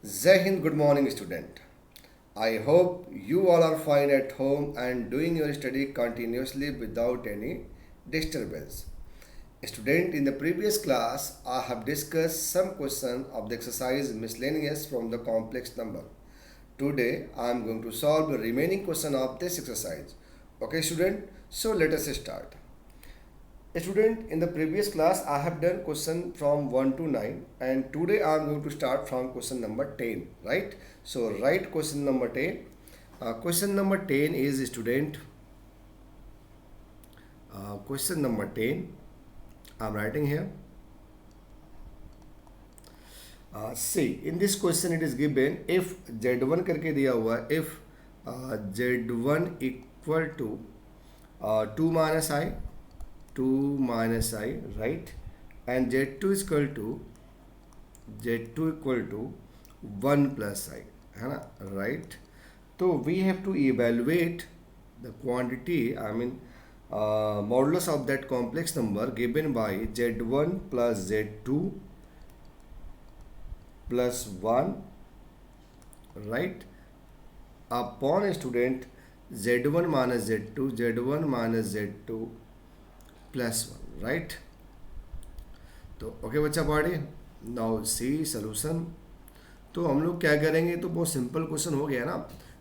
Jai Hind, good morning, student. I hope you all are fine at home and doing your study continuously without any disturbance. Student, in the previous class, I have discussed some questions of the exercise miscellaneous from the complex number. Today, I am going to solve the remaining question of this exercise. Okay, student? So let us start. Student, in the previous class I have done question from 1 to 9 and today I am going to start from question number 10, right? So write question number 10. Question number 10 is student, question number 10 I am writing here. See, in this question it is given if z1 करके दिया हुआ है, if z1 equal to 2 minus i, 2 minus I, right? And z2 is equal to 1 plus I, है ना, right? So we have to evaluate the quantity, I mean modulus of that complex number given by z1 plus z2 plus 1, right, upon a student z1 minus z2 plus 1, right? तो okay बच्चा पढ़े now see solution. तो हम लोग क्या करेंगे, तो बहुत सिंपल क्वेश्चन हो गया ना.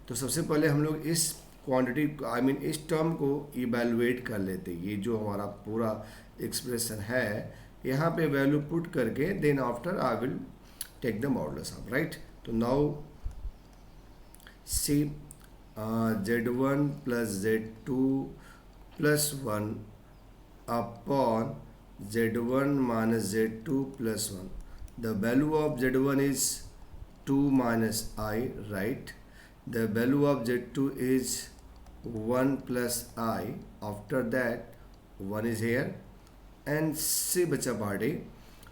तो सबसे पहले हम लोग इस क्वांटिटी आई मीन इस टर्म को इवेलुएट कर लेते. ये जो हमारा पूरा एक्सप्रेशन है यहाँ पे वैल्यू पुट करके then after I will take the modulus of, right. तो now see z1 plus z2 plus 1 upon z1 minus z2 plus 1. The value of z1 is 2 minus I, right? The value of z2 is 1 plus I. After that 1 is here and see bacha party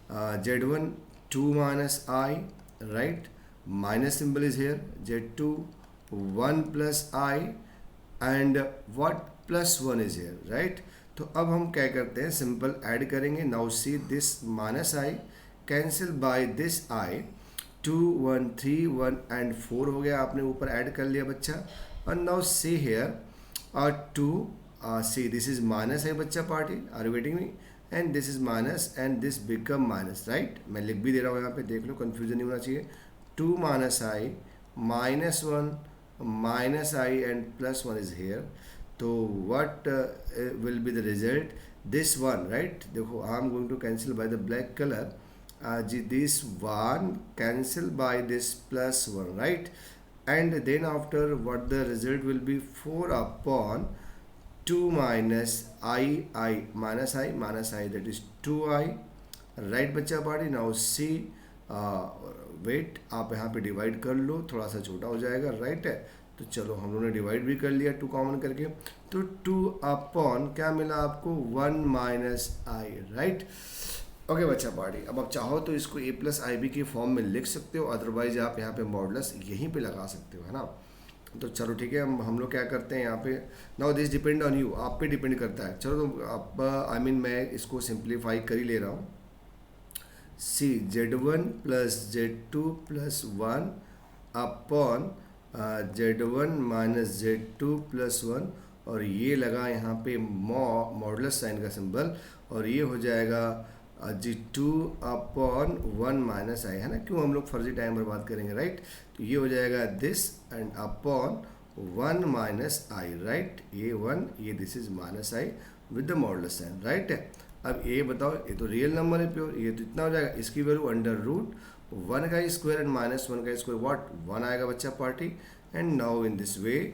z1 2 minus I, right? Minus symbol is here, z2 1 plus I and what plus 1 is here, right? तो अब हम क्या करते हैं, simple add करेंगे. Now see this minus I cancel by this I, 2 1 3 1 and 4 हो गया, आपने ऊपर ऐड कर लिया बच्चा. और now see here 2 see this is minus है बच्चा party, are you waiting me, and this is minus and this become minus, right. मैं लिख भी दे रहा हूँ यहाँ पे, देख लो कन्फ्यूजन नहीं होना चाहिए. 2 minus I minus 1 minus I and plus 1 is here. So what will be the result? This one, right? देखो I am going to cancel by the black color. This one cancel by this plus 1, right? And then after what the result will be, 4 upon 2 minus I minus I that is 2I, right बच्चा party. Now see wait आप यहाँ पे divide कर लो, थोड़ा सा छोटा हो जाएगा, राइट है. तो चलो हम लोगों ने डिवाइड भी कर लिया 2 कॉमन करके. तो 2 अपॉन क्या मिला आपको, 1 माइनस आई, राइट. ओके बच्चा पार्टी, अब आप चाहो तो इसको a प्लस आई बी के फॉर्म में लिख सकते हो, अदरवाइज आप यहाँ पे मॉडुलस यहीं पे लगा सकते हो, है ना. तो चलो ठीक है, हम लोग क्या करते हैं यहाँ पे. Now this depend on you, आप पे डिपेंड करता है. चलो तो आप आई मीन मैं इसको सिंप्लीफाई कर ही ले रहा हूँ. सी z1 plus z2 plus 1 upon z1 minus z2 plus 1 और ये लगा यहाँ पे मॉडुलस साइन का सिंबल, और ये हो जाएगा g2 अपॉन 1 माइनस आई, है ना. क्यों हम लोग फर्जी टाइम बर्बाद करेंगे, राइट. तो ये हो जाएगा this and upon 1 minus i, right. ये 1, ये this is minus i with the modulus sign, right है. अब ये बताओ, ये तो रियल नंबर है प्योर, ये तो इतना हो जाएगा, इसकी वैल्यू अंडर रूट 1 का स्क्वायर एंड माइनस 1 का स्क्वायर व्हाट 1 आएगा बच्चा party. And now in this way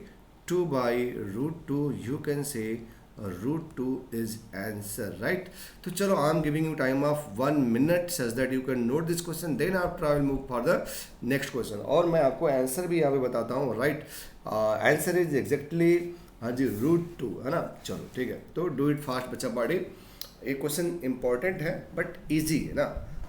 2 by root 2 you can say root 2 is answer, right. तो चलो I am giving you time of 1 minute such that you can note this question, then after I will move for the next question. और मैं आपको answer भी यहाँ पे बताता हूँ, राइट. आंसर इज एग्जैक्टली हाँ जी रूट 2, है ना. चलो ठीक है, तो डू इट फास्ट बच्चा पार्टी. एक क्वेश्चन इंपॉर्टेंट है बट इजी है ना.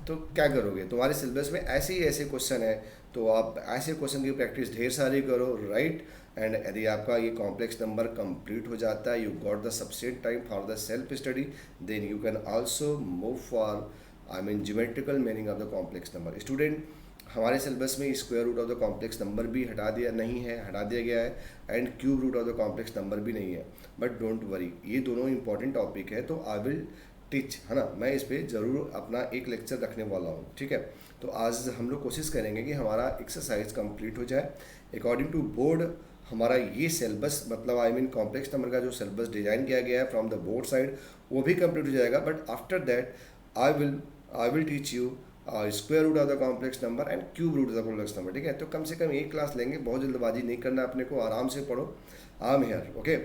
तो क्या करोगे, तुम्हारे सिलेबस में ऐसे ही ऐसे क्वेश्चन है, तो आप ऐसे क्वेश्चन की प्रैक्टिस ढेर सारी करो, राइट. एंड यदि आपका ये कॉम्प्लेक्स नंबर कंप्लीट हो जाता है, you got the sufficient time for the self study, then you can also move for I mean geometrical meaning of the complex number. Student हमारे सिलेबस में square root of the complex number भी हटा दिया नहीं है, हटा दिया गया है, and cube root of the complex number भी नहीं है। बट डोंट वरी, ये दोनों इंपॉर्टेंट टॉपिक है, तो आई विल टीच, है ना, मैं इस पर ज़रूर अपना एक लेक्चर रखने वाला हूँ, ठीक है। तो आज हम लोग कोशिश करेंगे कि हमारा एक्सरसाइज कंप्लीट हो जाए अकॉर्डिंग टू बोर्ड। हमारा ये सिलेबस मतलब आई मीन कॉम्प्लेक्स नंबर का जो सिलेबस डिज़ाइन किया गया है फ्रॉम द बोर्ड साइड, वो भी कंप्लीट हो जाएगा। But after that I will teach you square root of the complex number and cube root of the complex number, ठीक है। तो कम से कम एक क्लास लेंगे, बहुत जल्दबाजी नहीं करना अपने को, आराम से पढ़ो, आम हेयर, ओके।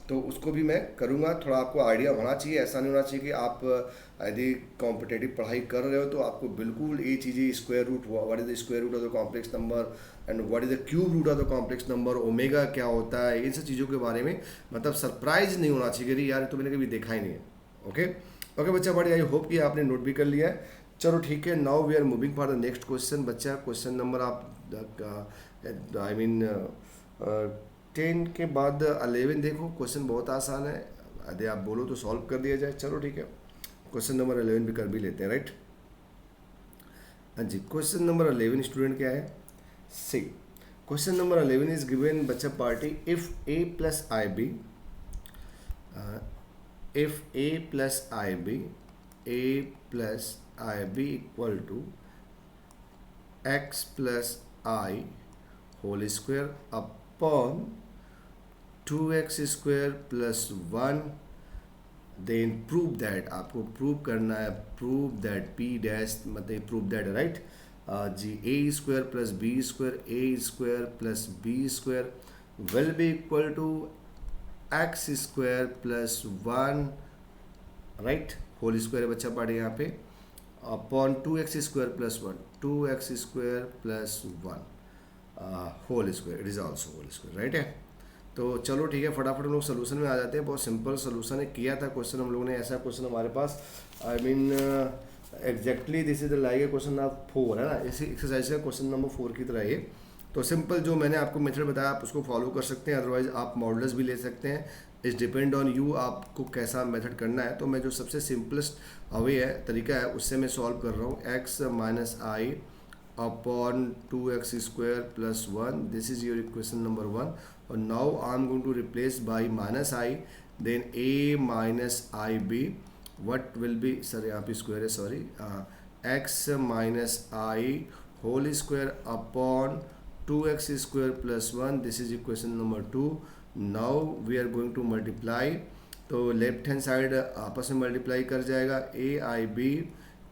तो उसको भी मैं करूँगा, थोड़ा आपको आइडिया होना चाहिए, ऐसा नहीं होना चाहिए कि आप यदि कॉम्पिटेटिव पढ़ाई कर रहे हो तो आपको बिल्कुल ये चीज़ें square root, what is the square root of the complex number and what is the cube root of the complex number, omega क्या होता है, इन सब चीज़ों के बारे में मतलब सरप्राइज नहीं होना चाहिए कि यार तो मैंने कभी देखा ही नहीं है, ओके। ओके बच्चा, बड़ी आई होप कि आपने नोट भी कर लिया है। चलो ठीक है, now we are moving for the next question. बच्चा क्वेश्चन नंबर आप आई मीन 10 के बाद 11 देखो, क्वेश्चन बहुत आसान है, यदि आप बोलो तो सॉल्व कर दिया जाए। चलो ठीक है, क्वेश्चन नंबर 11 भी कर भी लेते हैं, राइट। हाँ जी, क्वेश्चन नंबर 11 स्टूडेंट क्या है, see question number 11 is given बच्चा party if a plus i b, if a plus i b, a plus i b equal to x plus i whole square upon 2x square plus 1, then prove that, आपको prove करना है, prove that P dash मतलब prove that, right जी, a square plus b square, a square plus b square will be equal to x square plus 1, right, whole square है बच्चा party यहाँ पे, upon 2x square plus 1, 2x square plus 1 whole square, it is also whole square, right है। तो चलो ठीक है, फटाफट हम लोग सोल्यूशन में आ जाते हैं। बहुत सिंपल सोल्यूशन है, किया था क्वेश्चन हम लोगों ने, ऐसा क्वेश्चन हमारे पास I mean exactly this is like a question of 4, है ना, इसी एक्सरसाइज का क्वेश्चन नंबर 4 की तरह ये। तो सिंपल जो मैंने आपको मेथड बताया आप उसको फॉलो कर सकते हैं, अदरवाइज आप मॉडल्स भी ले सकते हैं, इट्स डिपेंड ऑन यू, आपको कैसा मेथड करना है। तो मैं जो सबसे सिंपलेस्ट वे है तरीका है उससे मैं सॉल्व कर रहा हूँ, x minus i upon 2x square plus 1, this is your equation number 1। और now I am going to replace by minus i, then a minus i b, what will be, sir यहाँ पे square है, sorry, x minus i whole square upon 2x square plus 1, this is equation number 2। Now we are going to multiply, तो left hand side आपस में multiply कर जाएगा, a i b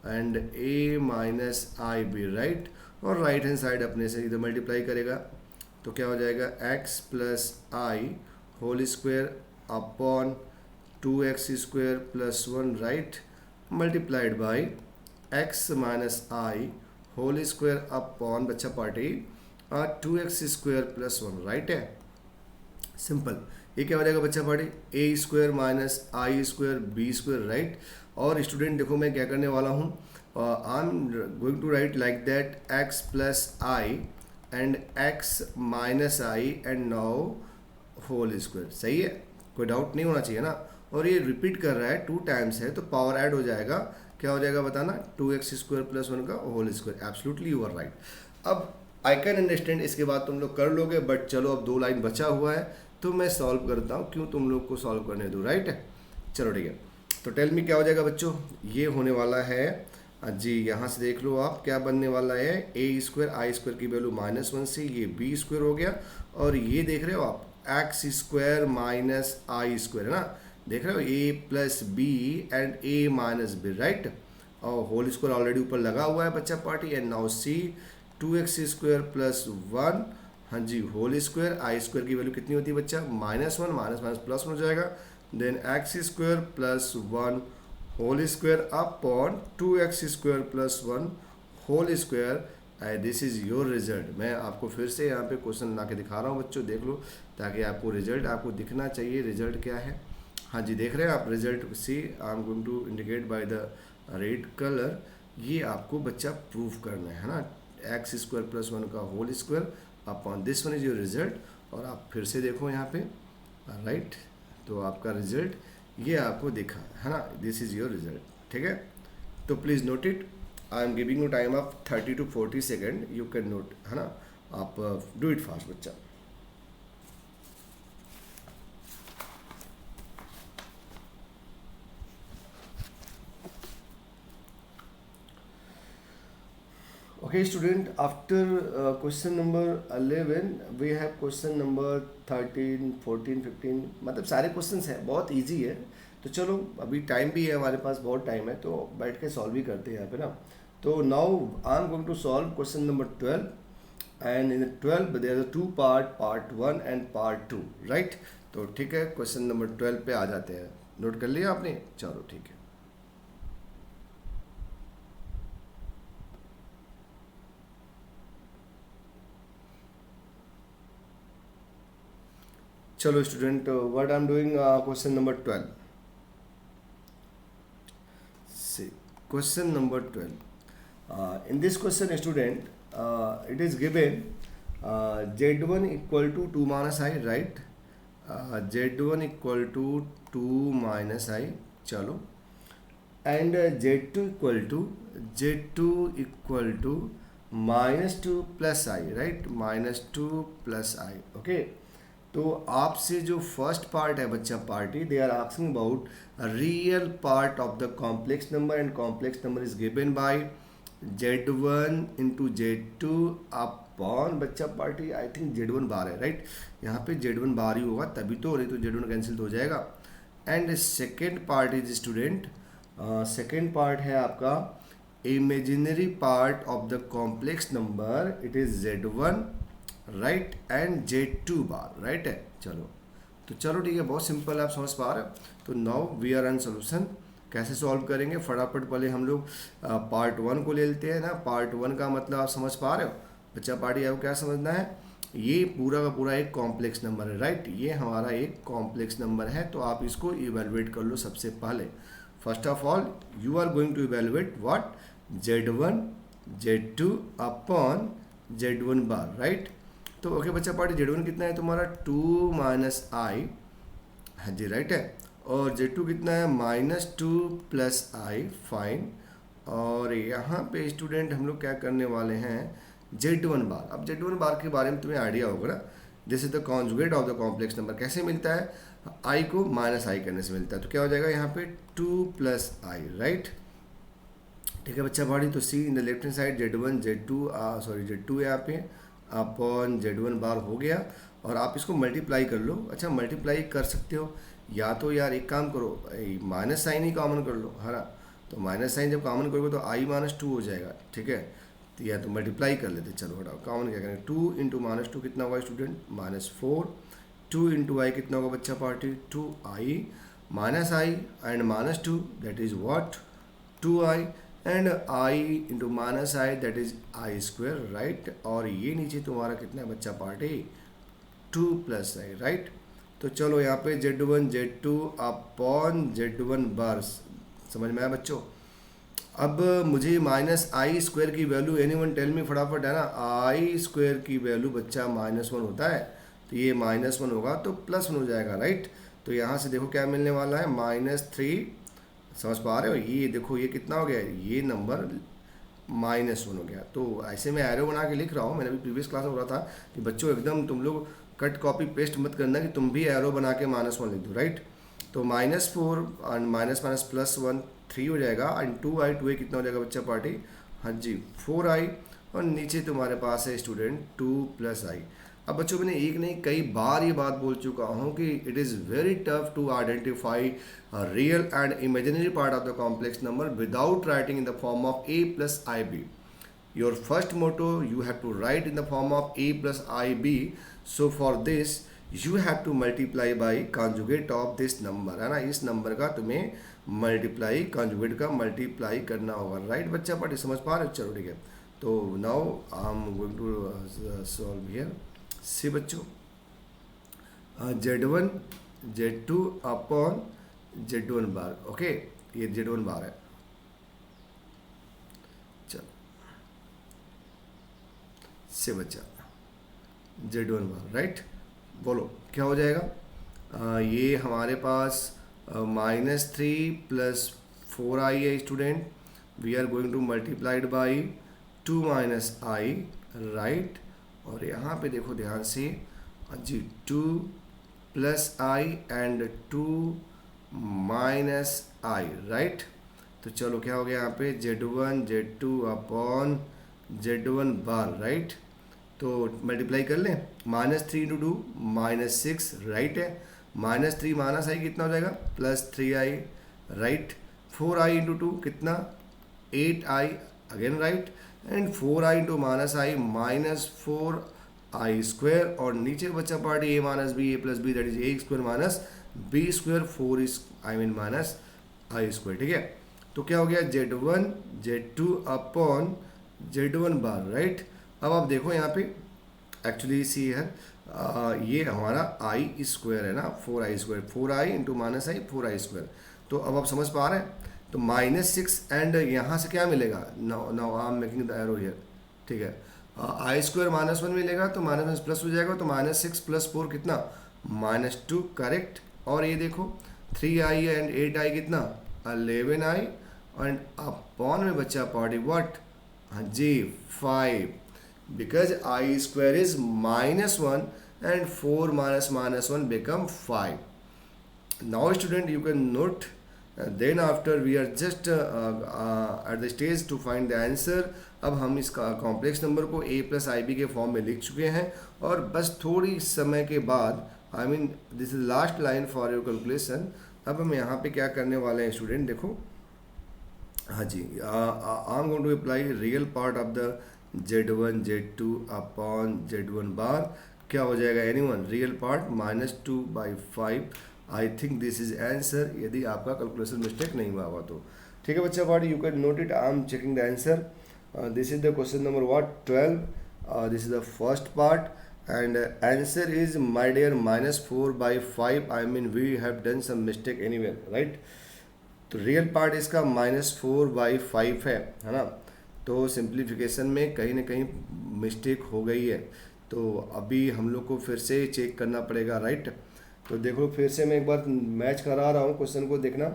and a minus i b, right, और right hand side अपने से इधर multiply करेगा, तो क्या हो जाएगा, x plus i whole square upon 2x square plus 1, right, multiplied by x minus i whole square upon बच्चा party 2x square plus 1, right है, सिंपल। ये क्या हो जाएगा बच्चा party, a square minus i square b square, right. और student देखो मैं क्या करने वाला हूँ, I am going to write like that x plus i and x minus I and now whole square, सही है, कोई डाउट नहीं होना चाहिए ना। और ये रिपीट कर रहा है 2 टाइम्स है तो पावर ऐड हो जाएगा, क्या हो जाएगा बताना, 2x स्क्वायर प्लस 1 का whole square, absolutely you are right. अब आई कैन अंडरस्टैंड, इसके बाद तुम लोग कर लोगे, बट चलो अब 2 लाइन बचा हुआ है तो मैं सॉल्व करता हूँ, क्यों तुम लोग को सॉल्व करने दूँ, राइट है। चलो ठीक है, तो टेल मी क्या हो जाएगा बच्चों, ये होने वाला है जी, यहाँ से देख लो आप क्या बनने वाला है, ए स्क्वायर आई स्क्वायर की वैल्यू -1 से ये बी स्क्वायर हो गया, और ये देख रहे हो आप x square minus i square, है ना, देख रहे हो, a plus b and a minus b, right, और होल स्क्वायर ऑलरेडी ऊपर लगा हुआ है बच्चा party, and now see 2x square plus 1, हाँ जी, होल स्क्वायर, आई स्क्वायर की वैल्यू कितनी होती है बच्चा, -1, माइनस माइनस प्लस हो जाएगा, then x square plus 1 whole square upon 2x square plus 1 whole square, this is your result. मैं आपको फिर से यहाँ पे क्वेश्चन ला के दिखा रहा हूँ बच्चों, देख लो, ताकि आपको रिजल्ट आपको दिखना चाहिए, रिजल्ट क्या है, हाँ जी देख रहे हैं आप result, see I am going to indicate by the red colour, ये आपको बच्चा प्रूफ करना है ना, एक्स स्क्वायर प्लस 1 का whole square upon this one is your result. और आप फिर से देखो यहाँ पे, राइट, तो आपका रिजल्ट ये आपको दिखा है ना, दिस इज योर रिजल्ट, ठीक है। तो please note it, I am giving you time of 30 to 40 second, you can note, है ना, आप डू इट फास्ट बच्चा। Okay student, after question number 11 we have question number 13, 14, 15, मतलब सारे क्वेश्चंस हैं, बहुत इजी है। तो चलो अभी टाइम भी है हमारे पास, बहुत टाइम है, तो बैठ के सॉल्व ही करते हैं यहाँ पे ना। तो now I am going to solve question number 12 and in 12 there are two part 1 and part 2, right. तो ठीक है, क्वेश्चन नंबर 12 पे आ जाते हैं। नोट कर लिया आपने, चलो ठीक है। चलो student, what I am doing, question number 12। see question number 12, in this question student, it is given z1 equal to 2 minus I, right, z1 equal to 2 minus I, चलो, and z2 equal to minus 2 plus I, right, minus 2 plus I, okay। तो आपसे जो first part है बच्चा party, they are asking about real part of the complex number and complex number is given by z1 into z2 upon बच्चा party, I think z1 bar है, right, यहाँ पे z1 बार ही होगा तभी तो, नहीं तो z1 कैंसिल तो हो जाएगा। And second part is student, second part है आपका imaginary part of the complex number, it is z1 right and z2 bar, right है। चलो तो चलो ठीक है, बहुत सिंपल है, आप समझ पा रहे हो। तो now we are on solution, कैसे सॉल्व करेंगे फटाफट। पहले हम लोग पार्ट 1 को ले लेते हैं ना। पार्ट 1 का मतलब आप समझ पा रहे हो बच्चा पार्टी, आपको क्या समझना है, ये पूरा का पूरा एक कॉम्प्लेक्स नंबर है, राइट, ये हमारा एक कॉम्प्लेक्स नंबर है। तो आप इसको इवेलुएट कर लो सबसे पहले। First of all you are going to evaluate what, z1 z2 upon z1 bar, right. तो ओके बच्चा पार्टी, z1 कितना है तुम्हारा 2 माइनस आई, हाँ जी राइट है, और z2 कितना है -2 प्लस आई, फाइन। और यहाँ पे स्टूडेंट हम लोग क्या करने वाले हैं, z1 बार। अब z1 बार के बारे में तुम्हें आइडिया होगा ना, this is the conjugate of the complex number. कैसे मिलता है, आई को माइनस आई करने से मिलता है। तो क्या हो जाएगा यहाँ पे 2 प्लस आई, राइट, ठीक है बच्चा पार्टी। तो see in the left hand side z1 z2 z2 है यहाँ पे अपॉन z1 बार हो गया, और आप इसको मल्टीप्लाई कर लो। अच्छा मल्टीप्लाई कर सकते हो, या तो यार एक काम करो, माइनस साइन ही कॉमन कर लो, है ना। तो माइनस साइन जब कॉमन करोगे तो i -2 हो जाएगा, ठीक है। तो या तो मल्टीप्लाई कर लेते, चलो हटाओ, कॉमन क्या करेंगे, 2 इंटू -2 कितना होगा स्टूडेंट, -4, 2 इंटू आई कितना होगा बच्चा party, 2i, minus I and -2 that is what 2i, and i into minus I that is I square, right. और ये नीचे तुम्हारा कितना है बच्चा पार्टी, 2 प्लस आई, राइट। तो चलो यहाँ पे z1 z2 अपॉन z1 बार, समझ में आया बच्चों। अब मुझे माइनस आई स्क्वायर की वैल्यू, एनीवन टेल मी फटाफट, है ना, आई स्क्वायर की वैल्यू बच्चा -1 होता है, तो ये -1 होगा तो +1 हो जाएगा, राइट। तो यहाँ से देखो क्या मिलने वाला है, -3, समझ पा रहे हो, ये देखो ये कितना हो गया, ये नंबर -1 हो गया। तो ऐसे मैं एरो बना के लिख रहा हूँ, मैंने अभी प्रीवियस क्लास में बोला था कि बच्चों एकदम तुम लोग कट कॉपी पेस्ट मत करना कि तुम भी एरो बना के -1 लिख दो, राइट। तो -4 एंड माइनस +1 3 हो जाएगा, एंड 2i 2a कितना हो जाएगा बच्चा पार्टी, हाँ जी 4i, और नीचे तुम्हारे पास है स्टूडेंट 2 प्लस आई। अब बच्चों मैंने एक नहीं कई बार ये बात बोल चुका हूँ कि it is very tough to identify real and imaginary part of the complex number without writing in the form of a plus i b. Your first motto you have to write in the form of a plus i b. So for this you have to multiply by conjugate of this number, है ना, इस number का तुम्हें multiply, conjugate का multiply करना होगा, right बच्चा party, समझ पा रहे हो, चलो ठीक है। तो now I am going to solve here. See बच्चों, z1 z2 अपॉन z1 बार, ओके, ये z1 बार है। चलो से बच्चा z1 बार, राइट, बोलो क्या हो जाएगा, ये हमारे पास -3 + 4i है student, we are going to multiplied by 2 minus i, right. और यहाँ पे देखो ध्यान से जी 2 plus i and 2 minus i, right. तो चलो क्या हो गया यहाँ पे Z1 Z2 upon Z1 bar, right. तो मल्टीप्लाई कर लें, -3 इंटू 2 -6, राइट है। -3 माइनस आई कितना हो जाएगा +3i, राइट। 4i इंटू 2 कितना 8i, again right. And 4i into minus i -4i square, और नीचे बचा part a minus b, a plus b, that is a square minus b square, 4 I mean minus i square, ठीक है। तो क्या हो गया Z1 Z2 upon Z1 bar, right. अब आप देखो यहाँ पे एक्चुअली सी है ये हमारा आई स्क्वायर है ना, 4i square, 4i into minus i 4i square. तो अब आप समझ पा रहे हैं। तो -6 एंड यहाँ से क्या मिलेगा, now I am making the arrow here, ठीक है। आई स्क्वायर -1 मिलेगा तो -1 प्लस हो जाएगा, तो -6 + 4 कितना -2, करेक्ट। और ये देखो 3i एंड 8i कितना 11i, एंड अपॉन में बच्चा पार्टी व्हाट, हाँ जी 5, because I square is -1 and 4 minus -1 become 5. Now student you can note, then after we are just at the stage to find the answer. अब हम इस complex number को a plus i B के form में लिख चुके हैं, और बस थोड़ी समय के बाद I mean this is last line for your calculation. अब हम यहाँ पे क्या करने वाले हैं स्टूडेंट, देखो हाँ जी, I am going to apply real part of the Z1 Z2 upon Z1 bar. क्या हो जाएगा anyone, real part -2/5. I think this is answer, यदि आपका कैलकुलेशन मिस्टेक नहीं हुआ होगा तो. ठीक है बच्चा part, you can note it. I am checking the answer. This is the question number what 12. This is the first part and answer is my dear -4/5. I mean we have done some mistake anywhere, right? तो real part इसका -4/5 है ना. तो simplification में कहीं ना कहीं mistake हो गई है, तो अभी हम लोग को फिर से चेक करना पड़ेगा, राइट. तो देखो फिर से मैं एक बार मैच करा रहा हूँ क्वेश्चन को, देखना.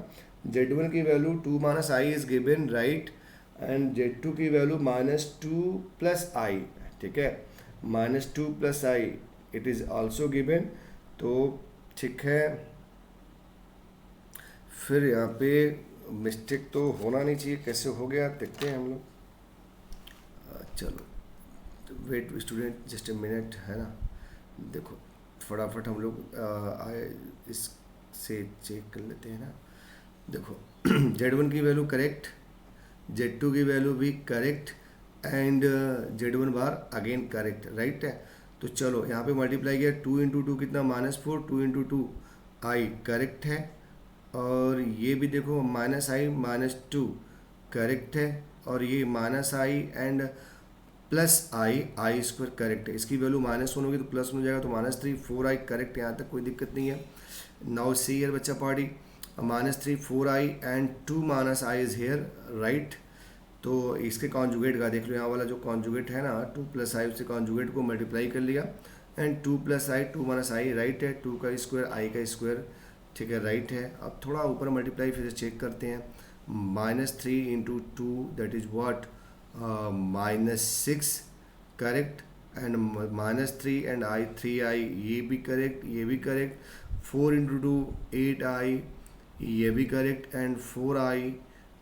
Z1 की value 2 minus I is given, right, and Z2 की वैल्यू -2 + i, ठीक है, -2 + i it is also given. तो ठीक है, फिर यहाँ पे मिस्टेक तो होना नहीं चाहिए, कैसे हो गया देखते हैं हम लोग. चलो wait student just a minute, है ना. देखो फटाफट हम लोग इससे चेक कर लेते हैं ना. देखो Z1 की वैल्यू करेक्ट, Z2 की वैल्यू भी correct, and Z1 bar again correct, right है. तो चलो यहाँ पे मल्टीप्लाई किया, 2 × 2 कितना -4, 2 × 2 i करेक्ट है, और ये भी देखो -i -2 करेक्ट है, और ये -i and +i square correct है. इसकी वैल्यू -1 होगी तो +1 हो जाएगा, तो -3 4i करेक्ट, यहाँ तक कोई दिक्कत नहीं है. नाउ सी हियर बच्चा party, -3 4i and 2 - i is here, right. तो इसके कॉन्जुगेट का देख लो, यहाँ वाला जो कॉन्जुगेट है ना 2 + i, उससे कॉन्जुगेट को मल्टीप्लाई कर लिया, एंड 2 + i 2 - i, राइट है. 2 का स्क्वायर i का स्क्वायर, ठीक है, राइट है. अब थोड़ा ऊपर मल्टीप्लाई फिर से चेक करते हैं. -3 × 2 that is what -6 correct, and -3 and i 3i ये भी करेक्ट, ये भी करेक्ट. 4 × 2 8i ये भी correct, and 4i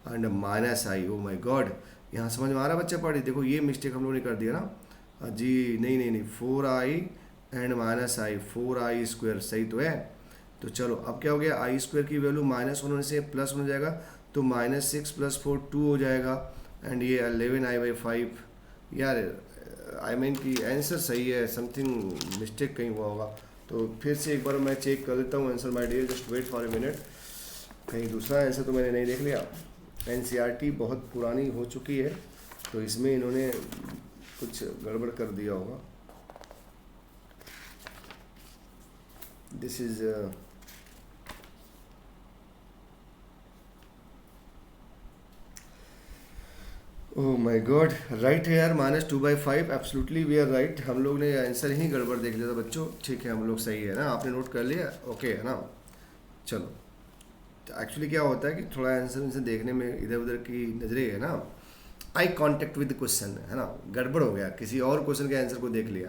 and -i. Oh my God, यहाँ समझ में आ रहा है बच्चा पार्टी. देखो ये मिस्टेक हम लोग ने कर दिया ना जी. नहीं 4i and -i, 4i square सही तो है. तो चलो अब क्या हो गया, i स्क्वायर की वैल्यू -1 होने से +1 हो जाएगा, तो -6 + 4 2 हो जाएगा, एंड ये 11i/5. यार आई मीन कि आंसर सही है, समथिंग मिस्टेक कहीं हुआ होगा. तो फिर से एक बार मैं चेक कर लेता हूँ answer my dear, just wait for a minute. कहीं दूसरा आंसर तो मैंने नहीं देख लिया. NCERT बहुत पुरानी हो चुकी है, तो इसमें इन्होंने कुछ गड़बड़ कर दिया होगा. This is oh my god, right है यार, -2/5. Absolutely we are right. हम लोग ने आंसर ही गड़बड़ देख लिया था बच्चों. ठीक है, हम लोग सही है ना, आपने नोट कर लिया, ओके है ना. चलो एक्चुअली क्या होता है कि थोड़ा आंसर से देखने में इधर उधर की नजरें है ना, आई कांटेक्ट विद क्वेश्चन है ना, गड़बड़ हो गया, किसी और क्वेश्चन के आंसर को देख लिया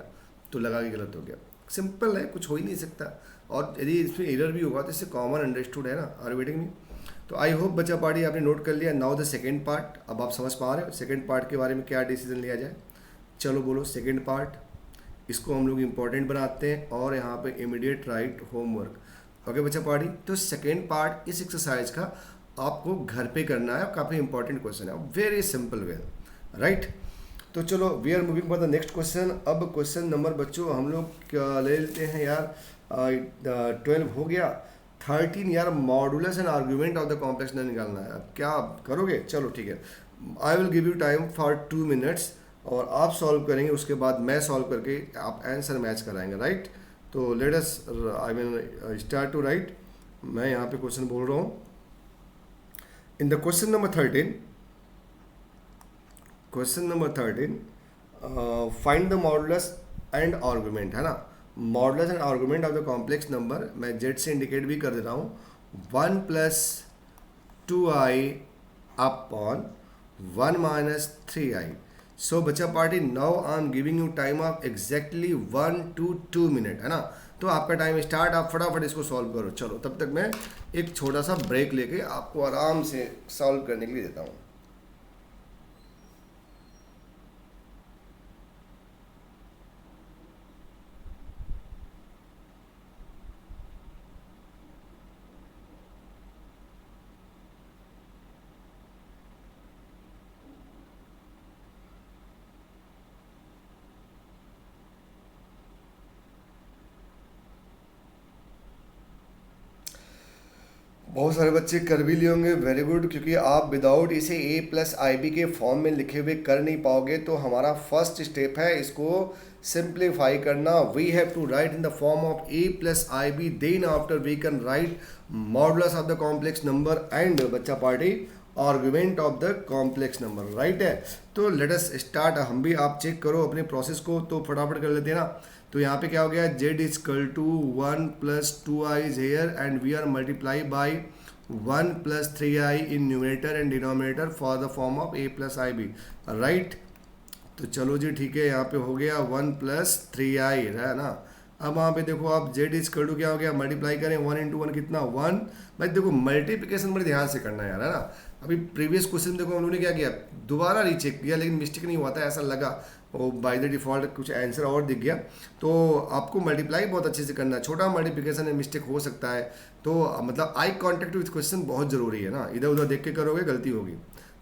तो लगा कि गलत हो गया। सिंपल है, कुछ हो ही नहीं सकता, और यदि इसमें एरर भी होगा तो इससे कॉमन अंडरस्टूड है ना, आर वेटिंग में। तो आई होप बच्चा पार्टी आपने नोट कर लिया। नाउ द सेकेंड पार्ट, अब आप समझ पा रहे हो सेकेंड पार्ट के बारे में क्या डिसीजन लिया जाए। चलो बोलो सेकेंड पार्ट, इसको हम लोग इम्पोर्टेंट बनाते हैं और यहाँ पे इमीडिएट राइट होमवर्क। ओके बच्चा पार्टी, तो सेकेंड पार्ट इस एक्सरसाइज का आपको घर पे करना है, काफ़ी इंपॉर्टेंट क्वेश्चन है, वेरी सिंपल वे, राइट। तो चलो we are moving for the next question. अब क्वेश्चन नंबर बच्चों हम लोग क्या ले लेते हैं यार, 12 हो गया, 13 यार modulus and argument of the complex number निकालना है। अब क्या आप करोगे? चलो ठीक है, I will give you time for 2 minutes और आप सॉल्व करेंगे, उसके बाद मैं सॉल्व करके आप आंसर मैच कराएंगे, राइट। तो let us I will start to write. मैं यहाँ पे क्वेश्चन बोल रहा हूँ। In the question number 13, find the modulus and argument, है ना। Modulus and argument of the complex number, मैं जेड से इंडिकेट भी कर दे रहा हूँ, 1 + 2i अपॉन 1 - 3i। सो बच्चा party, now I am giving you time of exactly 1 to 2 minute, है ना। तो आपका टाइम स्टार्ट, आप फटाफट इसको सॉल्व करो। चलो तब तक मैं एक छोटा सा ब्रेक लेके आपको आराम से सॉल्व करने के लिए देता हूँ। बहुत सारे बच्चे कर भी लिए होंगे, वेरी गुड, क्योंकि आप विदाउट इसे a+ib के फॉर्म में लिखे हुए कर नहीं पाओगे। तो हमारा फर्स्ट स्टेप है इसको सिंप्लीफाई करना। We have to write in the form of a+ib, then after we can write modulus of the complex number and बच्चा party argument of the complex number, right है। तो लेट अस स्टार्ट। हम भी, आप check करो अपने process को, तो फटाफट कर लेते हैं ना। तो यहाँ पे क्या हो गया, z = 1 + 2i is here and we are multiply by 1 + 3i in numerator and denominator for the form of a+ib, right। तो चलो जी ठीक है, यहाँ पे हो गया 1 + 3i, है ना। अब वहाँ पे देखो आप z = क्या हो गया, मल्टीप्लाई करें 1 × 1 कितना 1। भाई देखो मल्टीप्लिकेशन बड़े ध्यान से करना है यार, है ना। अभी प्रीवियस क्वेश्चन देखो हम लोगों ने क्या किया, दोबारा रीचेक किया लेकिन मिस्टेक नहीं हुआ था, ऐसा लगा वो बाय द डिफ़ॉल्ट कुछ आंसर और दिख गया। तो आपको मल्टीप्लाई बहुत अच्छे से करना है, छोटा मल्टीप्लिकेशन में मिस्टेक हो सकता है। तो मतलब आई कॉन्टेक्ट विथ क्वेश्चन बहुत ज़रूरी है ना, इधर उधर देख के करोगे गलती होगी।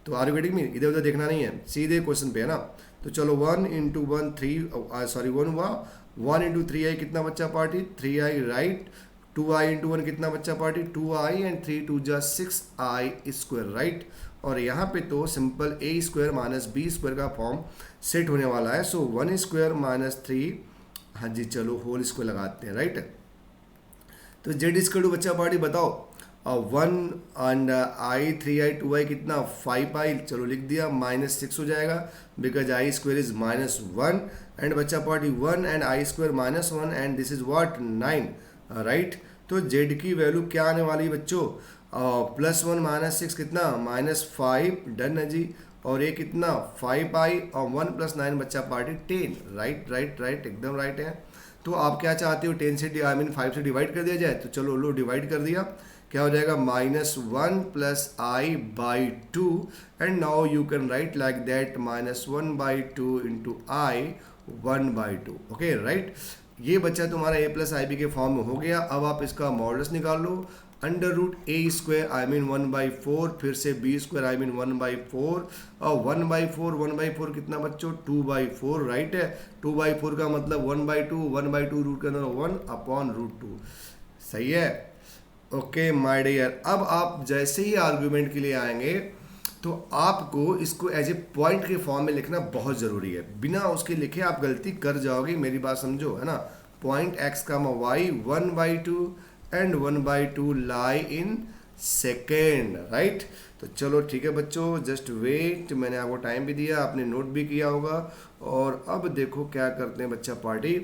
तो आर यू गेटिंग मी, इधर उधर देखना नहीं है, सीधे क्वेश्चन पे है ना। तो चलो 1 × 1 3 सॉरी 1 हुआ, 1 × 3i कितना बच्चा पार्टी 3i, राइट। 2i × 1 कितना बच्चा party 2i and 3 × 2 = 6i², right. और यहाँ पे तो सिंपल a² - b² का फॉर्म सेट होने वाला है। सो 1² - 3, हाँ जी चलो होल स्क्वायर लगाते हैं, राइट। तो z = बच्चा पार्टी बताओ 1 एंड i 3i 2i कितना 5i, चलो लिख दिया, -6 हो जाएगा बिकॉज i² इज -1 एंड बच्चा party 1 and i² -1 and this is what 9, right. तो z की वैल्यू क्या आने वाली है बच्चों, +1 - 6 कितना -5, डन है जी। और ये कितना 5i और 1 + 9 बच्चा पार्टी 10, राइट राइट राइट, एकदम राइट है। तो आप क्या चाहते हो, 10 से आई मीन 5 से डिवाइड कर दिया जाए, तो चलो लो डिवाइड कर दिया, क्या हो जाएगा -1 + i/2 and now you can write like that -1/2 × i 1/2, okay right. ये बच्चा तुम्हारा a+ib के फॉर्म में हो गया। अब आप इसका मॉडुलस निकाल लो, √a² आई मीन 1/4, फिर से b² आई मीन 1/4 और 1/4 कितना बच्चों 2/4, राइट है। 2/4 का मतलब 1/2 रूट के अंदर 1/√2, सही है, ओके माय डियर। अब आप जैसे ही आर्गुमेंट के लिए आएंगे तो आपको इसको एज ए पॉइंट के फॉर्म में लिखना बहुत ज़रूरी है, बिना उसके लिखे आप गलती कर जाओगे, मेरी बात समझो, है ना। Point x, y 1/2 and 1/2 lie in second, right. तो चलो ठीक है बच्चों, जस्ट वेट, मैंने आपको टाइम भी दिया, आपने नोट भी किया होगा। और अब देखो क्या करते हैं बच्चा पार्टी,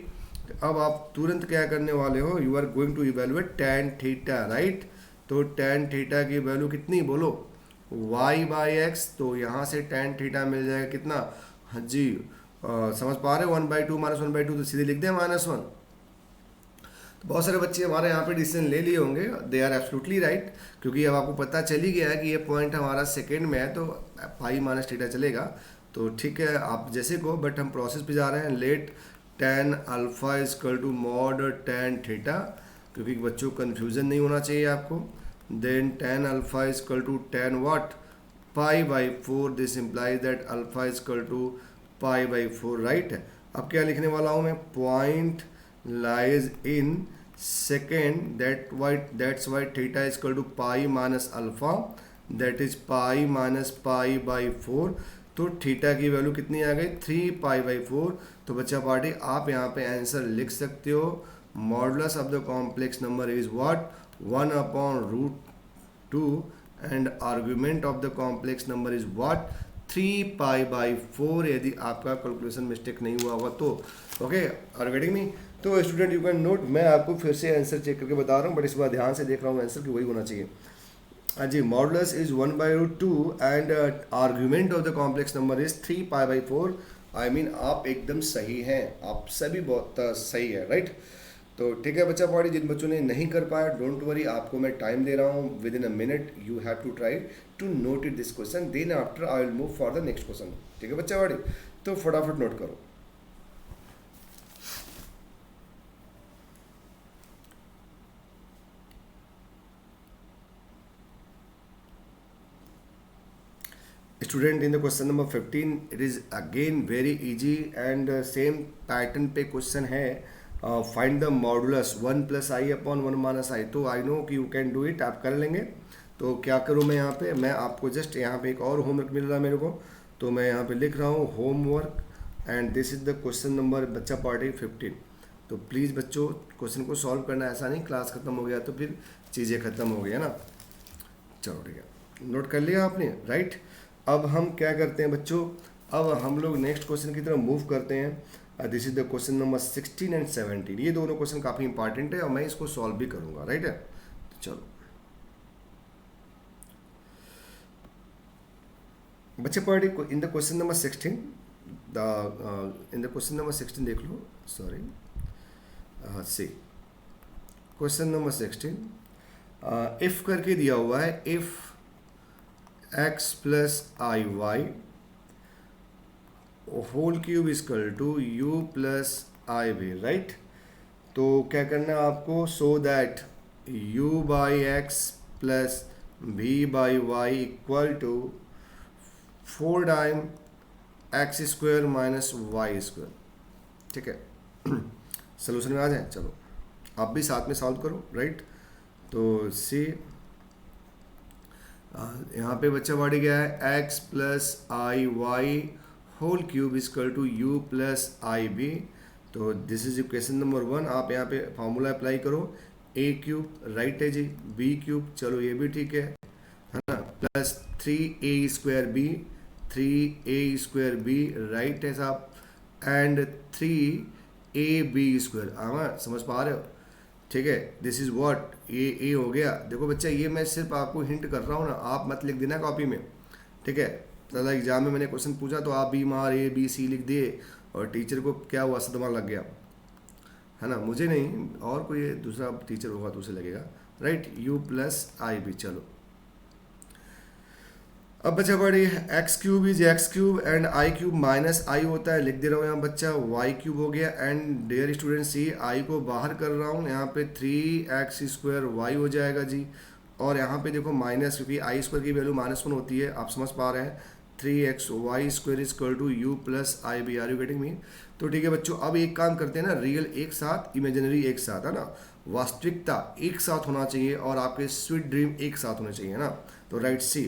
अब आप तुरंत क्या करने वाले हो, you are going to evaluate tan θ, right. तो tan थीटा की वैल्यू कितनी बोलो, y/x, तो यहाँ से tan थीटा मिल जाएगा कितना, हाँ जी समझ पा रहे हो, 1/2 -1/2, तो सीधे लिख दें -1। तो बहुत सारे बच्चे हमारे यहाँ पे डिसीजन ले लिए होंगे, दे आर एब्सोल्युटली राइट, क्योंकि अब आपको पता चल ही गया है कि ये पॉइंट हमारा सेकेंड में है, तो पाई माइनस थीटा चलेगा। तो ठीक है, आप जैसे को, बट हम प्रोसेस पे जा रहे हैं। Let tan alpha is equal to mod tan theta, क्योंकि बच्चों को कन्फ्यूज़न नहीं होना चाहिए आपको। Then tan alpha is equal to tan what, π/4, this implies that alpha is equal to π/4, right है। अब क्या लिखने वाला हूँ मैं, point lies in second, that's why theta is equal to pi minus alpha, that is pi minus π/4। तो theta की value कितनी आ गई, 3π/4। तो बच्चा पार्टी आप यहाँ पे आंसर लिख सकते हो, modulus of the complex number is what, 1/√2 and argument of the complex number is what, 3π/4, यदि आपका कैलकुलेशन मिस्टेक नहीं हुआ होगा तो। Okay, are getting me? तो स्टूडेंट यू कैन नोट, मैं आपको फिर से आंसर चेक करके बता रहा हूँ, बट इस बार ध्यान से देख रहा हूँ आंसर कि वही होना चाहिए। हाँ जी, modulus is 1/√2 and argument of the complex number is 3π/4। I mean आप एकदम सही हैं, आप सभी बहुत सही है, राइट। तो ठीक है बच्चा पॉडी, जिन बच्चों ने नहीं कर पाया डोंट वरी, आपको मैं टाइम दे रहा हूँ, within a minute you have to try to note it this question, then after I will move for the next question. ठीक है बच्चा पॉडी, तो फटाफट नोट करो। Student in the question number 15 it is again very easy and same pattern पे question है। Find the modulus 1 + i/1 - i। तो आई नो कि यू कैन डू इट, आप कर लेंगे। तो क्या करूँ मैं यहाँ पे, मैं आपको जस्ट यहाँ पे एक और होमवर्क मिल रहा है मेरे को, तो मैं यहाँ पे लिख रहा हूँ homework and this is the question number बच्चा पार्टी 15। तो प्लीज़ बच्चों क्वेश्चन को सॉल्व करना, ऐसा नहीं क्लास खत्म हो गया तो फिर चीज़ें खत्म हो गई है ना। चलो ठीक है, नोट कर लिया आपने, राइट। अब हम क्या करते हैं बच्चों, अब हम लोग नेक्स्ट क्वेश्चन की तरफ मूव करते हैं। This is the question number 16 and 17। ये दोनों क्वेश्चन काफ़ी इंपॉर्टेंट है और मैं इसको सॉल्व भी करूंगा, राइट है। तो चलो बच्चे पढ़े in the question number 16, in the question number 16 देख लो, sorry see question number 16 if करके दिया हुआ है, if x plus iy whole cube is equal to u plus ib, right. तो क्या करना है आपको, so that u/x plus v/y equal to 4 time x² minus y²। ठीक है, सोल्यूशन में आ जाए। चलो आप भी साथ में सॉल्व करो, राइट। तो सी यहाँ पे बच्चा बढ़ गया है x plus i y whole cube is equal to u plus i b. तो दिस इज इक्वेशन नंबर 1। आप यहाँ पे फॉर्मूला अप्लाई करो, a³ राइट है जी, b³ चलो ये भी ठीक है ना, प्लस 3a² b राइट है साहब, एंड 3ab²। हाँ समझ पा रहे हो, ठीक है। दिस इज व्हाट, ए हो गया। देखो बच्चा ये मैं सिर्फ आपको हिंट कर रहा हूँ ना, आप मत लिख देना कॉपी में, ठीक है। ज़्यादा एग्जाम में मैंने क्वेश्चन पूछा तो आप बी मार A B C लिख दिए और टीचर को क्या हुआ, सदमा लग गया, है ना। मुझे नहीं, और कोई दूसरा टीचर होगा तो उसे लगेगा, right. u plus i B. चलो अब बच्चा पढ़ी, x³ is x³ and i³ minus आई होता है, लिख दे रहा हूँ यहाँ बच्चा, y³ हो गया। And dear student see, i को बाहर कर रहा हूँ, यहाँ पे 3x² y हो जाएगा जी। और यहाँ पे देखो माइनस, क्योंकि i² की वैल्यू -1 होती है, आप समझ पा रहे हैं। 3xy² equal to u plus i b. Are you getting me? तो ठीक है बच्चों, अब एक काम करते हैं ना, रियल एक साथ, इमेजिनरी एक साथ, है ना। वास्तविकता एक साथ होना चाहिए और आपके स्वीट ड्रीम एक साथ होने चाहिए ना। तो राइट सी,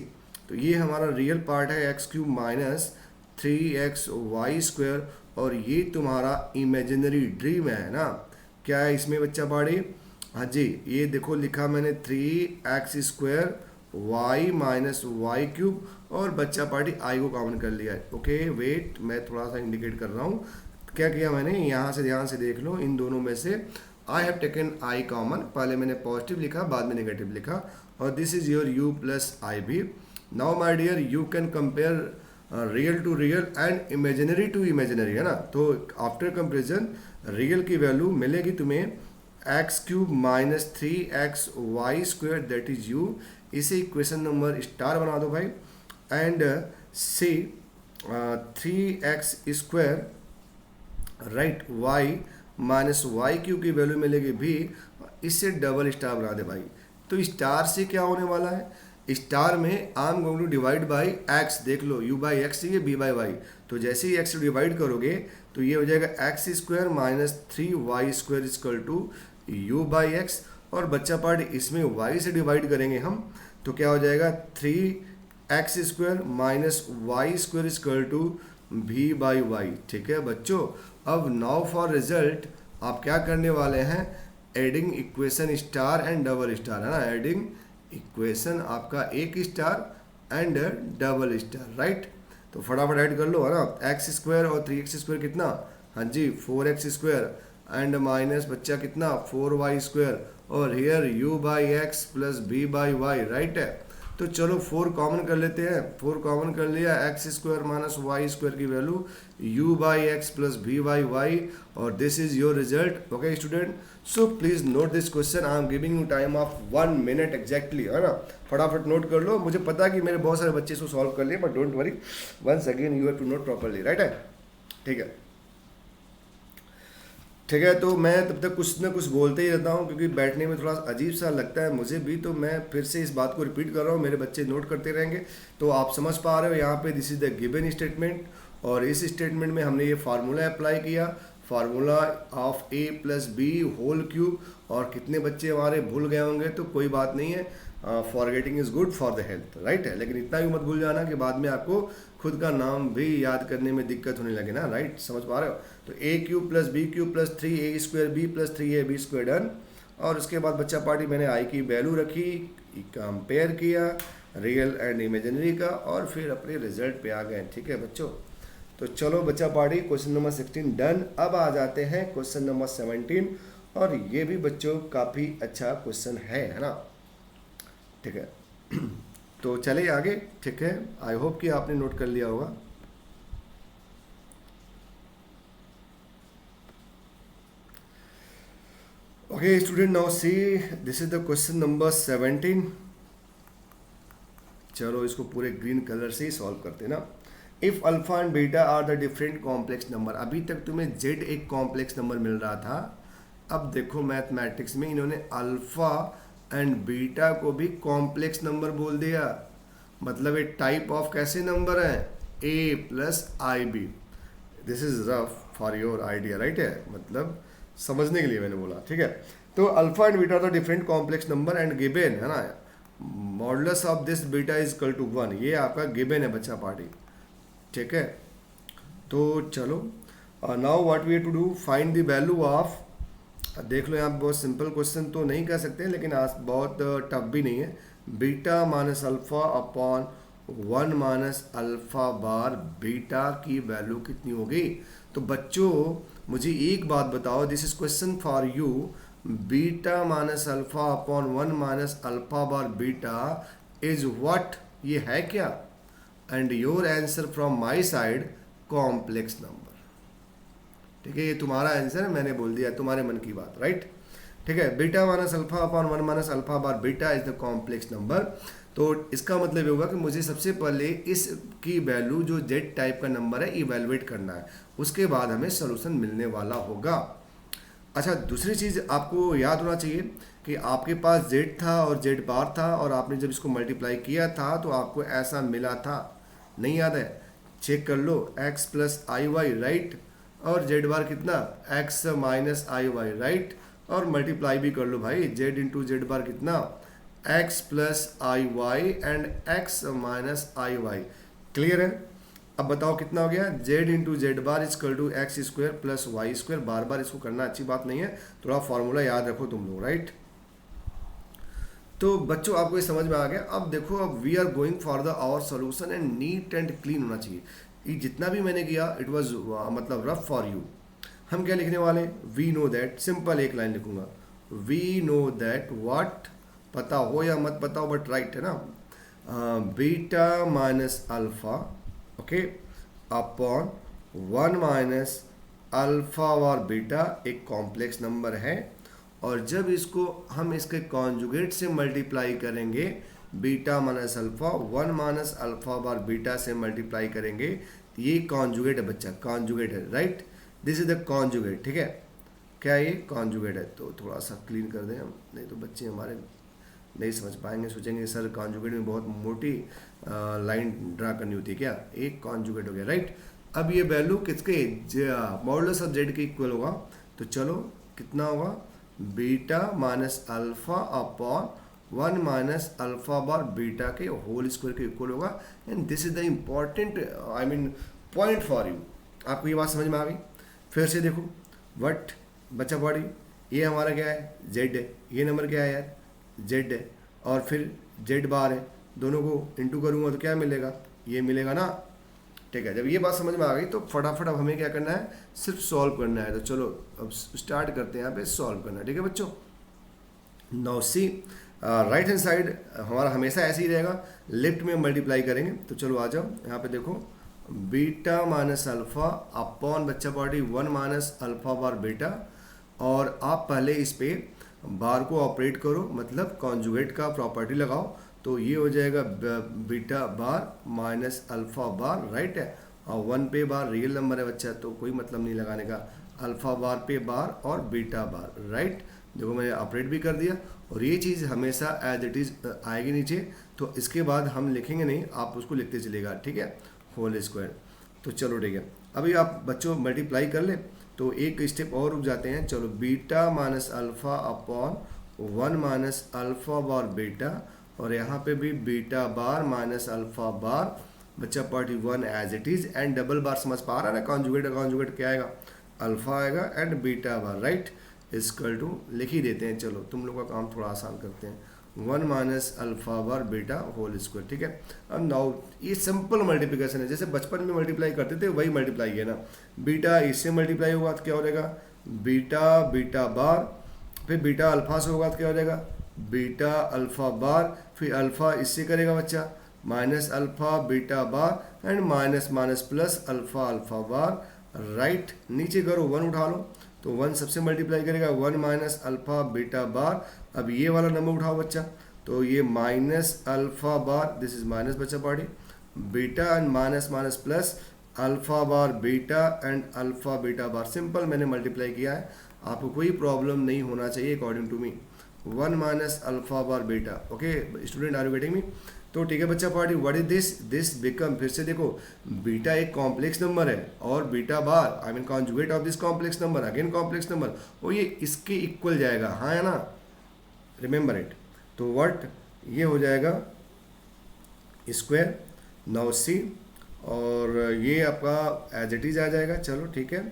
तो ये हमारा रियल पार्ट है x³ माइनस 3xy², और ये तुम्हारा इमेजिनरी ड्रीम है ना। क्या है इसमें बच्चा पार्टी, हाँ जी ये देखो लिखा मैंने 3x² y माइनस y³, और बच्चा पार्टी i को कॉमन कर लिया है। ओके वेट, मैं थोड़ा सा इंडिकेट कर रहा हूँ। क्या किया मैंने, यहाँ से ध्यान से देख लो, इन दोनों में से I have taken i common, पहले मैंने पॉजिटिव लिखा बाद में नेगेटिव लिखा, और this is your u plus i b. Now my dear you can compare real to real and imaginary to imaginary, है ना. तो आफ्टर कंपेरिजन रियल की वैल्यू मिलेगी तुम्हें x cube minus 3xy² that is u. इसे equation number star बना दो भाई. And see 3x² right y minus y cube की वैल्यू मिलेगी भी, इससे डबल स्टार बना दे भाई. तो स्टार से क्या होने वाला है, स्टार में I am going to divide by x. देख लो u बाई एक्स ये b बाई वाई, तो जैसे ही x डिवाइड करोगे तो ये हो जाएगा x² minus 3y² equal to u by x. और बच्चा पार्ट इसमें y से डिवाइड करेंगे हम, तो क्या हो जाएगा 3x² minus y² equal to v by y. ठीक है बच्चों. अब नाउ फॉर रिजल्ट आप क्या करने वाले हैं, adding equation star and double star, है ना. एडिंग इक्वेशन आपका एक star and double star, right. तो फटाफट ऐड कर लो, है ना. x² और 3x² कितना, हाँ जी 4x² एंड माइनस बच्चा कितना 4y², और here u by x plus b by y, right है. तो चलो 4 कॉमन कर लेते हैं. 4 कॉमन कर लिया, x² माइनस y² की value u by x plus b by y, और this is your result. Okay student, so please note this question. I am giving you time of 1 minute exactly, है ना. फटाफट note कर लो. मुझे पता है कि मेरे बहुत सारे बच्चे इसको सॉल्व कर लिए, but don't worry, once again you have to note properly, right है. ठीक है ठीक है. तो मैं तब तक कुछ ना कुछ बोलते ही रहता हूँ, क्योंकि बैठने में थोड़ा अजीब सा लगता है मुझे भी, तो मैं फिर से इस बात को रिपीट कर रहा हूँ, मेरे बच्चे नोट करते रहेंगे. तो आप समझ पा रहे हो यहाँ पे this is the given statement, और इस स्टेटमेंट में हमने ये फार्मूला अप्लाई किया, formula of a plus b whole cube. और कितने बच्चे हमारे भूल गए होंगे तो कोई बात नहीं है, forgetting is good for the health, right है. लेकिन इतना भी मत भूल जाना कि बाद में आपको खुद का नाम भी याद करने में दिक्कत होने लगे ना, राइट. समझ पा रहे हो. तो a³ plus b³ plus 3a² plus 3ab² done. और उसके बाद बच्चा पार्टी मैंने i की वैल्यू रखी, कंपेयर किया रियल एंड इमेजिनरी का, और फिर अपने रिजल्ट पे आ गए. ठीक है बच्चों. तो चलो बच्चा पार्टी क्वेश्चन नंबर 16 डन. अब आ जाते हैं क्वेश्चन नंबर 17, और ये भी बच्चों काफ़ी अच्छा क्वेश्चन है ना. ठीक है. तो चलिए आगे. ठीक है, आई होप कि आपने नोट कर लिया होगा. Okay student, now C this is the question number 17. चलो इसको पूरे ग्रीन कलर से ही सॉल्व करते हैं ना. If alpha and beta are the different complex number. अभी तक तुम्हें z एक कॉम्प्लेक्स नंबर मिल रहा था. अब देखो मैथमेटिक्स में इन्होंने अल्फा एंड बीटा को भी कॉम्प्लेक्स नंबर बोल दिया. मतलब एक टाइप ऑफ कैसे नंबर है, a plus i b. This is rough for your idea, right है. मतलब समझने के लिए मैंने बोला. ठीक है. तो alpha and beta the different complex number and given, है ना. Modulus of this beta is equal to 1. ये आपका गिवन है बच्चा पार्टी. ठीक है. तो चलो now what we have to do, find the value of. देख लो यहाँ बहुत सिंपल क्वेश्चन तो नहीं कह सकते, लेकिन आज बहुत टफ भी नहीं है. Beta minus alpha upon 1 minus alpha bar beta की वैल्यू कितनी होगी. तो बच्चों मुझे एक बात बताओ, this is question for you. Beta minus alpha upon 1 minus alpha bar beta is what, ये है क्या. And your answer from my side complex number. ठीक है, ये तुम्हारा आंसर है, मैंने बोल दिया, तुम्हारे मन की बात, राइट. ठीक है. Beta minus alpha upon 1 minus alpha bar beta is the complex number. तो इसका मतलब ये होगा कि मुझे सबसे पहले इसकी वैल्यू जो जेड टाइप का नंबर है इवेलुएट करना है, उसके बाद हमें सोल्यूशन मिलने वाला होगा. अच्छा, दूसरी चीज़ आपको याद होना चाहिए कि आपके पास जेड था और जेड बार था, और आपने जब इसको मल्टीप्लाई किया था तो आपको ऐसा मिला था. नहीं याद है, चेक कर लो. x plus i Y, right. और जेड बार कितना, x minus i Y, right. और मल्टीप्लाई भी कर लो भाई, z इंटू जेड बार कितना, x plus i y and x minus i y. Clear है. अब बताओ कितना हो गया, z into z bar is equal to x square plus y square. बार बार इसको करना अच्छी बात नहीं है, थोड़ा फॉर्मूला याद रखो तुम लोग, राइट. तो बच्चों आपको ये समझ में आ गया. अब देखो, अब we are going for the our solution and neat and clean होना चाहिए. ये जितना भी मैंने किया इट वाज मतलब रफ फॉर यू. हम क्या लिखने वाले, वी नो दैट, सिंपल एक लाइन लिखूंगा, वी नो दैट व्हाट, पता हो या मत पता हो बट राइट है ना, beta minus alpha, okay, upon 1 minus alpha और बीटा एक कॉम्प्लेक्स नंबर है, और जब इसको हम इसके कॉन्जुगेट से मल्टीप्लाई करेंगे, beta minus alpha 1 minus alpha bar beta से मल्टीप्लाई करेंगे, ये कॉन्जुगेट है बच्चा, कॉन्जुगेट है, right, this is the conjugate, ठीक है, क्या ये कॉन्जुगेट है। तो थोड़ा सा क्लीन कर दें हम, नहीं तो बच्चे हमारे नहीं समझ पाएंगे, सोचेंगे सर कॉन्जुगेट में बहुत मोटी लाइन ड्रा करनी होती है क्या, एक कॉन्जुगेट हो गया, राइट। अब ये वैल्यू किसके, मॉडुलस ऑफ जेड के इक्वल होगा, तो चलो कितना होगा, beta minus alpha upon 1 minus alpha bar beta के होल स्क्वायर के इक्वल होगा, and this is the important I mean point for you. आपको ये बात समझ में आ गई। फिर से देखो, वट बच्चा बॉडी, ये हमारा क्या है, जेड है, ये नंबर क्या है यार, जेड है, और फिर जेड बार है, दोनों को इंटू करूँगा तो क्या मिलेगा, ये मिलेगा ना, ठीक है। जब ये बात समझ में आ गई तो फटाफट अब हमें क्या करना है, सिर्फ सॉल्व करना है। तो चलो अब स्टार्ट करते हैं यहाँ पे सॉल्व करना, ठीक है बच्चों। Now see right hand side हमारा हमेशा ऐसे ही रहेगा, लेफ्ट में मल्टीप्लाई करेंगे, तो चलो आ जाओ यहाँ पे देखो, बीटा माइनस अल्फा अपॉन बच्चा party 1 minus alpha bar beta, और आप पहले इस पे बार को ऑपरेट करो, मतलब कॉन्जुगेट का प्रॉपर्टी लगाओ, तो ये हो जाएगा बीटा बार माइनस अल्फा बार, राइट है, और 1 पे बार रियल नंबर है बच्चा, तो कोई मतलब नहीं लगाने का, अल्फा बार पे बार और बीटा बार, राइट। देखो मैंने ऑपरेट भी कर दिया, और ये चीज़ हमेशा एज इट इज़ आएगी नीचे, तो इसके बाद हम लिखेंगे नहीं, आप उसको लिखते चलेगा, ठीक है, होल स्क्वायर। तो चलो ठीक है, अभी आप बच्चों मल्टीप्लाई कर ले, तो एक स्टेप और रुक जाते हैं, चलो beta minus alpha upon 1 minus alpha bar beta, और यहाँ पे भी beta bar minus alpha bar बच्चा party 1 as it is, and double bar समझ पा रहा है ना, कॉन्जुगेट क्या आएगा, अल्फा आएगा and beta bar, right, equal to लिख ही देते हैं। चलो तुम लोग का काम थोड़ा आसान करते हैं, 1 minus alpha bar beta whole square, ठीक है। अब नाउ ये सिंपल मल्टीप्लिकेशन है, जैसे बचपन में मल्टीप्लाई करते थे वही मल्टीप्लाई है ना, बीटा इससे मल्टीप्लाई होगा तो क्या हो जाएगा, बीटा बीटा बार, फिर बीटा अल्फा से होगा तो क्या हो जाएगा, बीटा अल्फा बार, फिर अल्फा इससे करेगा बच्चा minus alpha beta bar and minus minus plus alpha alpha bar, right. नीचे करो 1 उठा लो, तो 1 सबसे मल्टीप्लाई करेगा 1 माइनस अल्फा बीटा बार, अब ये वाला नंबर उठाओ बच्चा, तो ये minus alpha bar, this is minus बच्चा party, beta and minus minus plus alpha bar beta and alpha beta bar, simple मैंने मल्टीप्लाई किया है, आपको कोई प्रॉब्लम नहीं होना चाहिए according to me. 1 minus alpha bar beta, okay student are you getting me. तो ठीक है बच्चा party, what is this become, फिर से देखो बीटा एक कॉम्प्लेक्स नंबर है, और beta bar I mean conjugate of this complex number, again complex number, और ये इसके इक्वल जाएगा, हाँ है ना, रिमेंबर इट। तो व्हाट, ये हो जाएगा स्क्वायर, नाउ सी, और ये आपका एज इट इज आ जाएगा, चलो ठीक है,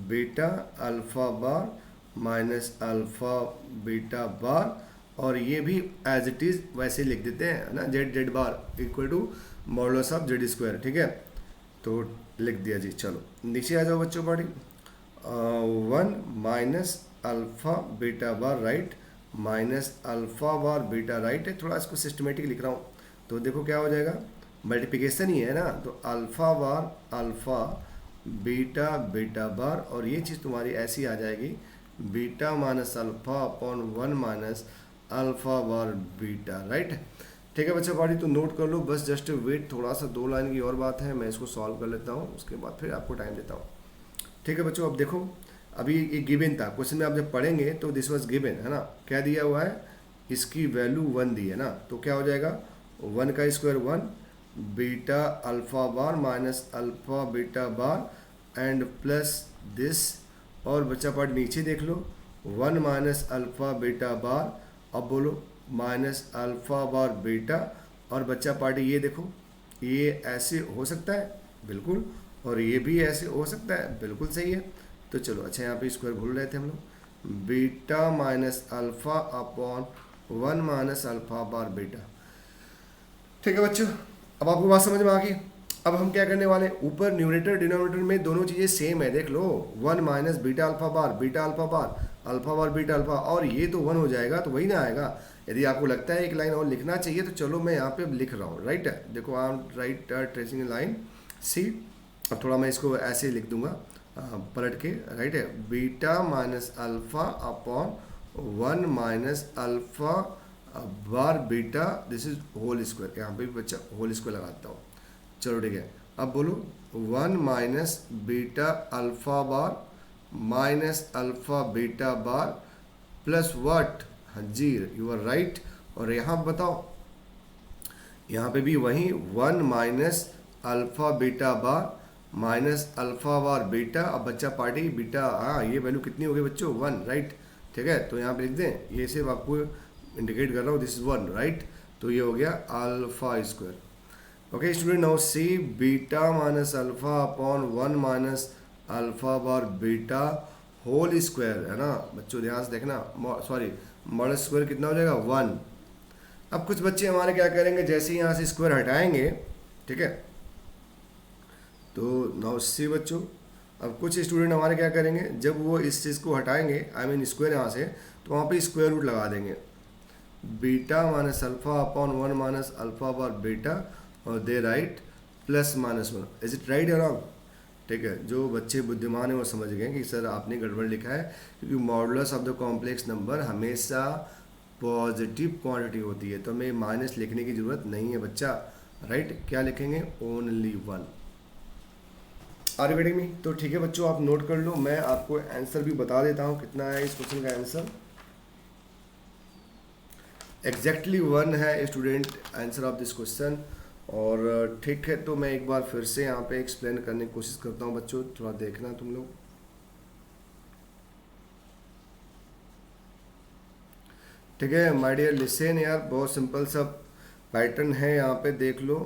beta alpha bar minus alpha beta bar, और ये भी एज इट इज़ वैसे लिख देते हैं ना, Z bar equal to modulus of Z square, ठीक है, तो लिख दिया जी। चलो नीचे आ जाओ बच्चों party, 1 minus alpha beta bar, right, minus alpha bar beta, right है, थोड़ा इसको सिस्टमेटिक लिख रहा हूँ, तो देखो क्या हो जाएगा, मल्टीप्लिकेशन ही है ना, तो alpha bar alpha beta beta bar, और ये चीज़ तुम्हारी ऐसी आ जाएगी, beta minus alpha upon 1 minus alpha bar beta, right. ठीक है बच्चा पार्टी, तो नोट कर लो, बस जस्ट वेट, थोड़ा सा 2 लाइन की और बात है, मैं इसको सॉल्व कर लेता हूँ, उसके बाद फिर आपको टाइम देता हूँ। ठीक है बच्चों, अब देखो अभी ये गिवन था, क्वेश्चन में आप जब पढ़ेंगे तो दिस वाज गिवन है ना, क्या दिया हुआ है, इसकी वैल्यू 1 दी है ना, तो क्या हो जाएगा 1 का square 1, beta alpha bar minus alpha beta bar and plus this, और बच्चा पार्ट नीचे देख लो 1 माइनस अल्फा बीटा बार, अब बोलो माइनस अल्फा बार बीटा, और बच्चा पार्टी ये देखो, ये ऐसे हो सकता है बिल्कुल, और ये भी ऐसे हो सकता है बिल्कुल सही है। तो चलो अच्छा, यहाँ पे स्क्वायर भूल रहे थे हम लोग, beta minus alpha upon 1 minus alpha bar beta. ठीक है बच्चों, अब आपको बात समझ में आ गई। अब हम क्या करने वाले हैं, ऊपर न्यूमरेटर डिनोमिनेटर में दोनों चीज़ें सेम है, देख लो 1 minus beta alpha bar alpha bar beta alpha, और ये तो 1 हो जाएगा, तो वही ना आएगा। यदि आपको लगता है एक लाइन और लिखना चाहिए तो चलो मैं यहाँ पे लिख रहा हूँ, राइट है, देखो I am right tracing line सी। अब थोड़ा मैं इसको ऐसे लिख दूंगा पलट के, राइट है, beta minus alpha upon 1 minus alpha bar beta, this is whole square, यहाँ पे भी बच्चा होल स्क्वायर लगाता हूँ। चलो ठीक है, अब बोलो 1 minus beta alpha bar minus alpha beta bar plus what, हाँ जी यू आर राइट। और यहाँ बताओ, यहाँ पे भी वही 1 minus alpha beta bar minus alpha bar beta. अब बच्चा पार्टी बीटा, हाँ ये वैल्यू कितनी हो गई बच्चों, 1, राइट, ठीक है, तो यहाँ पे लिख दें, ये सिर्फ आपको इंडिकेट कर रहा हूँ, दिस इज 1, राइट, तो ये हो गया alpha square. Okay student, now see beta minus alpha upon 1 minus alpha bar beta whole square, है ना बच्चों, ध्यान से देखना, सॉरी मॉडल स्क्वायर कितना हो जाएगा 1। अब कुछ बच्चे हमारे क्या करेंगे, जैसे ही यहाँ से स्क्वायर हटाएंगे, ठीक है, तो नाउ सी बच्चों, अब कुछ स्टूडेंट हमारे क्या करेंगे, जब वो इस चीज़ को हटाएंगे, आई मीन स्क्वायर यहाँ से, तो वहाँ पे स्क्वायर रूट लगा देंगे, beta minus alpha upon 1 minus alpha bar beta, और दे right plus minus 1, is it right या रॉन्ग। ठीक है, जो बच्चे बुद्धिमान हैं वो समझ गए कि सर आपने गड़बड़ लिखा है, क्योंकि modulus of the complex number हमेशा पॉजिटिव क्वांटिटी होती है, तो हमें माइनस लिखने की ज़रूरत नहीं है बच्चा, राइट, क्या लिखेंगे, only 1। Are you getting me. तो ठीक है बच्चों, आप नोट कर लो, मैं आपको आंसर भी बता देता हूँ कितना है इस क्वेश्चन का आंसर, एग्जैक्टली 1 है student answer of this question. और ठीक है, तो मैं एक बार फिर से यहाँ पे एक्सप्लेन करने की कोशिश करता हूँ बच्चों, थोड़ा देखना तुम लोग। ठीक है माय डियर लिसन यार, बहुत सिंपल सा पैटर्न है, यहाँ पे देख लो।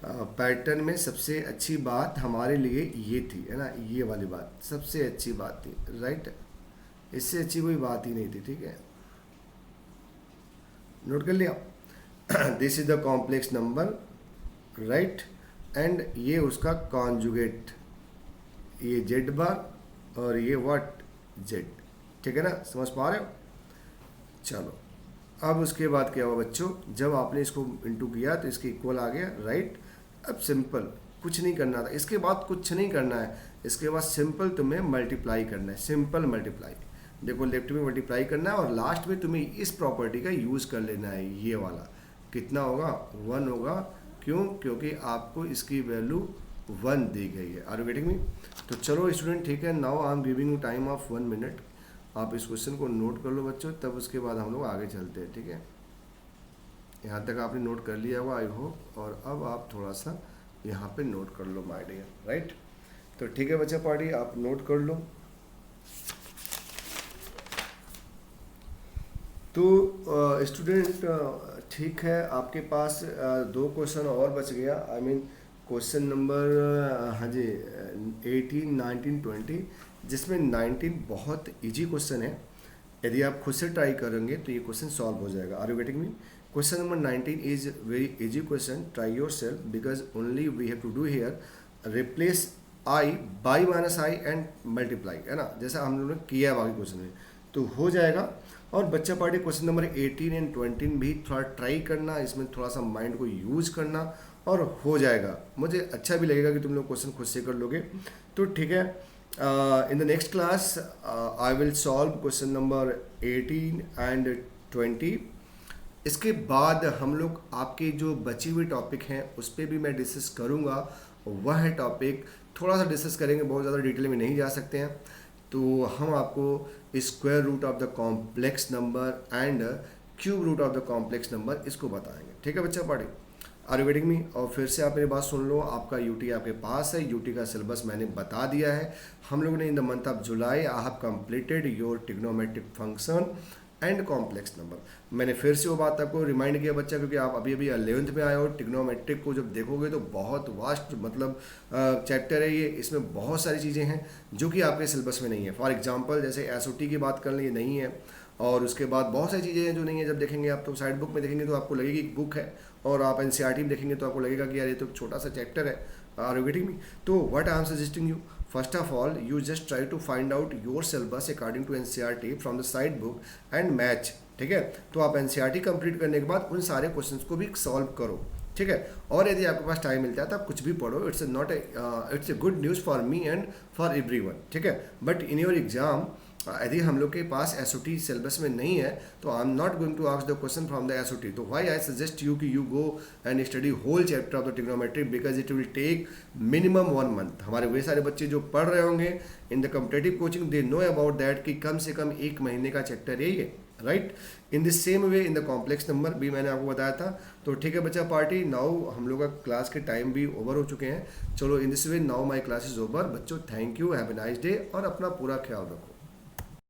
पैटर्न में सबसे अच्छी बात हमारे लिए ये थी, है ना, ये वाली बात सबसे अच्छी बात थी, राइट, इससे अच्छी कोई बात ही नहीं थी। ठीक है, नोट कर लिया, this is the complex number, right, and ये उसका कॉन्जुगेट, ये जेड बार और ये व्हाट जेड, ठीक है ना, समझ पा रहे हो। चलो अब उसके बाद क्या हुआ बच्चों, जब आपने इसको इंटू किया तो इसके इक्वल आ गया, राइट। अब सिंपल कुछ नहीं करना था, इसके बाद कुछ नहीं करना है, इसके बाद सिंपल तुम्हें मल्टीप्लाई करना है, सिंपल मल्टीप्लाई, देखो लेफ्ट में मल्टीप्लाई करना है और लास्ट में तुम्हें इस प्रॉपर्टी का यूज़ कर लेना है, ये वाला कितना होगा 1 होगा, क्यों, क्योंकि आपको इसकी वैल्यू 1 दी गई है। Are you getting me. तो चलो स्टूडेंट, ठीक है, now I am giving you time of 1 minute, आप इस क्वेश्चन को नोट कर लो बच्चों, तब उसके बाद हम लोग आगे चलते हैं। ठीक है, यहाँ तक आपने नोट कर लिया होगा आई होप, और अब आप थोड़ा सा यहाँ पे नोट कर लो माय डियर, राइट। तो ठीक है बच्चा पार्टी, आप नोट कर लो। तो स्टूडेंट ठीक है, आपके पास 2 क्वेश्चन और बच गया, आई मीन क्वेश्चन नंबर हाँ जी 18, 19, 20, जिसमें 19 बहुत इजी क्वेश्चन है, यदि आप खुद से ट्राई करेंगे तो ये क्वेश्चन सॉल्व हो जाएगा। Are you getting me. Question number 19 is very easy question, try yourself, because only we have to do here replace I by minus I and multiply, है ना, जैसा हम लोगों ने किया है बाकी क्वेश्चन में, तो हो जाएगा। और बच्चा पार्टी क्वेश्चन नंबर 18 एंड 20 भी थोड़ा ट्राई करना, इसमें थोड़ा सा माइंड को यूज़ करना, और हो जाएगा, मुझे अच्छा भी लगेगा कि तुम लोग क्वेश्चन खुद से कर लोगे। तो ठीक है, in the next class I will solve question number 18 and 20। इसके बाद हम लोग आपके जो बची हुई टॉपिक हैं उस पर भी मैं डिस्कस करूँगा, वह है टॉपिक थोड़ा सा डिस्कस करेंगे, बहुत ज़्यादा डिटेल में नहीं जा सकते हैं। तो हम आपको square root of the complex number and cube root of the complex number इसको बताएंगे। ठीक है बच्चा party, are you getting me. और फिर से आप मेरी बात सुन लो, आपका यूटी आपके पास है, यूटी का सिलेबस मैंने बता दिया है। हम लोगों ने in the month of July I have completed your trigonometric function and complex number. मैंने फिर से वो बात आपको रिमाइंड किया बच्चा, क्योंकि आप अभी अभी 11th में आए हो, ट्रिग्नोमेट्रिक को जब देखोगे तो बहुत वास्ट मतलब चैप्टर है ये, इसमें बहुत सारी चीज़ें हैं जो कि आपके सिलेबस में नहीं है। फॉर एग्जांपल जैसे एसओटी की बात कर लें, ये नहीं है। और उसके बाद बहुत सारी चीज़ें हैं जो नहीं है, जब देखेंगे आप तो साइड बुक में देखेंगे तो आपको लगेगी एक बुक है, और आप एनसीईआरटी में देखेंगे तो आपको लगेगा कि यार ये तो छोटा सा चैप्टर है। Are you getting me? तो what I am suggesting you, first of all you just try to find out your syllabus according to NCERT from the side book and match, ठीक है। तो आप एनसीईआरटी कंप्लीट करने के बाद उन सारे क्वेश्चंस को भी सॉल्व करो, ठीक है। और यदि आपके पास टाइम मिलता है तो आप कुछ भी पढ़ो, it's a good news for me and for everyone, ठीक है। बट इन योर एग्जाम यदि हम लोग के पास एसओटी सिलेबस में नहीं है तो I am not going to ask the question from the SOT. तो व्हाई आई सजेस्ट यू कि you go and study whole chapter of the trigonometry because it will take minimum 1 month. हमारे वे सारे बच्चे जो पढ़ रहे होंगे in the competitive coaching, they know about that कि कम से कम 1 महीने का चैप्टर है ये, right. In this same way in the complex number भी मैंने आपको बताया था। तो ठीक है बच्चा पार्टी, नाउ हम लोग का क्लास के टाइम भी ओवर हो चुके हैं। चलो in this way now my class is over. बच्चों thank you, have a nice day और अपना पूरा ख्याल रखो।